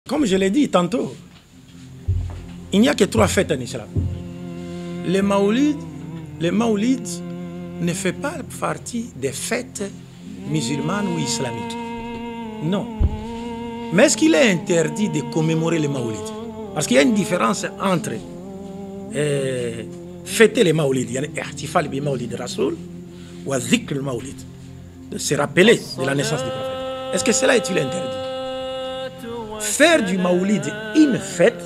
Comme je l'ai dit tantôt, il n'y a que 3 fêtes en islam. Le Maoulid ne fait pas partie des fêtes musulmanes ou islamiques. Non. Mais est-ce qu'il est interdit de commémorer le Maoulid? Parce qu'il y a une différence entre fêter les Maoulid, il y a l'ihtifal bi Maoulid Rasoul ou dhikr le Maoulid, de se rappeler de la naissance du prophète. Est-ce que cela est-il interdit? Faire du Maoulid une fête,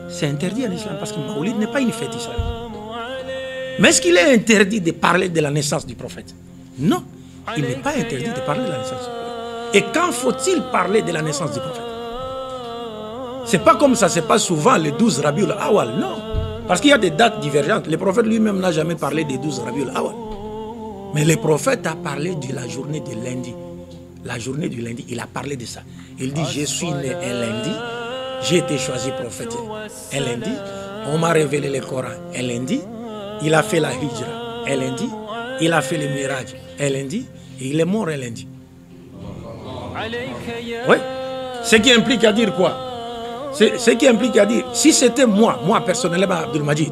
c'est interdit en islam parce que le Maoulid n'est pas une fête islamique. Mais est-ce qu'il est interdit de parler de la naissance du prophète? Non, il n'est pas interdit de parler de la naissance du prophète. Et quand faut-il parler de la naissance du prophète? C'est pas comme ça se passe souvent le 12 Rabiul Awal, non. Parce qu'il y a des dates divergentes. Le prophète lui-même n'a jamais parlé des 12 Rabiul Awal. Mais le prophète a parlé de la journée de lundi. La journée du lundi, il a parlé de ça. Il dit, je suis né un lundi, j'ai été choisi prophète un lundi, on m'a révélé le Coran un lundi, il a fait la hijra un lundi, il a fait le miraj un lundi, et il est mort un lundi. Oui. Ce qui implique à dire quoi? Ce qui implique à dire, si c'était moi personnellement, Abdul Majid,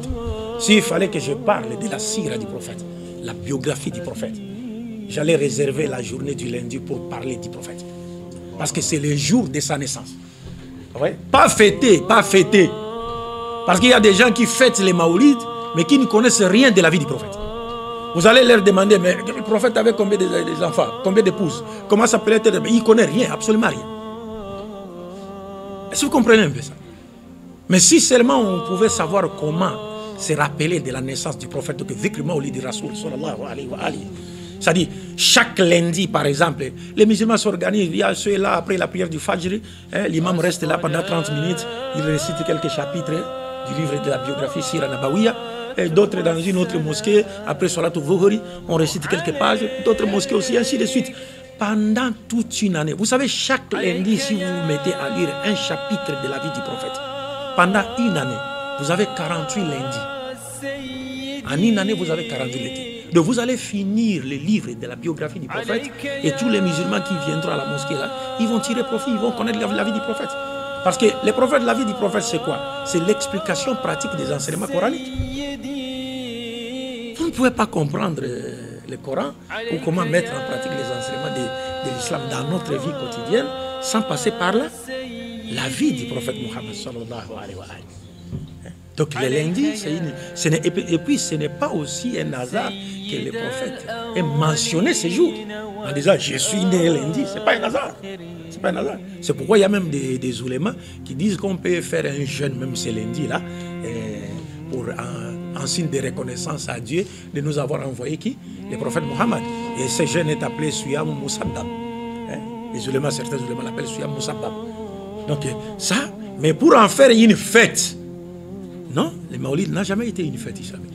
s'il fallait que je parle de la sira du prophète, la biographie du prophète, j'allais réserver la journée du lundi pour parler du prophète. Parce que c'est le jour de sa naissance. Ouais. Pas fêter, pas fêter. Parce qu'il y a des gens qui fêtent les Maoulides, mais qui ne connaissent rien de la vie du prophète. Vous allez leur demander, mais le prophète avait combien d'enfants, combien d'épouses, comment s'appelait-il? Il ne connaît rien, absolument rien. Est-ce que vous comprenez un peu ça? Mais si seulement on pouvait savoir comment se rappeler de la naissance du prophète, que Dhikr Maoulid Rasoul, sallallahu alayhi wa alihi. C'est-à-dire, chaque lundi, par exemple, les musulmans s'organisent, il y a ceux là, après la prière du Fajr, l'imam reste là pendant 30 minutes, il récite quelques chapitres du livre de la biographie Sira Nabawiya, et d'autres dans une autre mosquée, après Salat al-Zuhri, on récite quelques pages, d'autres mosquées aussi, ainsi de suite. Pendant toute une année, vous savez, chaque lundi, si vous vous mettez à lire un chapitre de la vie du prophète, pendant une année, vous avez 48 lundis. En une année, vous avez 48 lundis. Donc vous allez finir le livre de la biographie du prophète et tous les musulmans qui viendront à la mosquée là, ils vont tirer profit, ils vont connaître la vie du prophète. Parce que les prophètes, la vie du prophète, c'est quoi? C'est l'explication pratique des enseignements coraniques. Vous ne pouvez pas comprendre le Coran ou comment mettre en pratique les enseignements de l'islam dans notre vie quotidienne sans passer par là la vie du prophète Mohammed sallallahu alayhi wa sallam. Donc le lundi, et puis ce n'est pas aussi un hasard que le prophète ait mentionné ce jour en disant je suis né lundi. Ce n'est pas un hasard. C'est pas un hasard. C'est pourquoi il y a même des oulémas qui disent qu'on peut faire un jeûne même ce lundi-là pour en signe de reconnaissance à Dieu de nous avoir envoyé qui? Le prophète Mohammed. Et ce jeûne est appelé Suyam Musaddab. Les oulémas, certains oulémas l'appellent Suyam Musaddab. Donc ça, mais pour en faire une fête, non, le Maoulid n'a jamais été une fête islamique.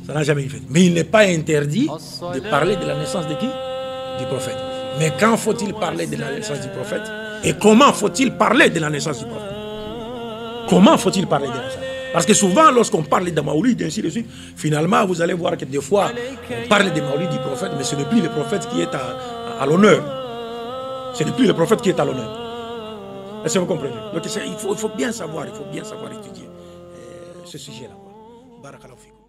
Ça n'a jamais été une fête. Mais il n'est pas interdit de parler de la naissance de qui? Du prophète. Mais quand faut-il parler de la naissance du prophète? Et comment faut-il parler de la naissance du prophète? Comment faut-il parler de la naissance? Parce que souvent, lorsqu'on parle de Maoulid, ainsi de suite, finalement, vous allez voir que des fois, on parle de Maoulid du prophète, mais ce n'est plus le prophète qui est à l'honneur. Ce n'est plus le prophète qui est à l'honneur. Est-ce que vous comprenez? Donc il faut bien savoir étudier ce sujet-là. Barakallahu fikum.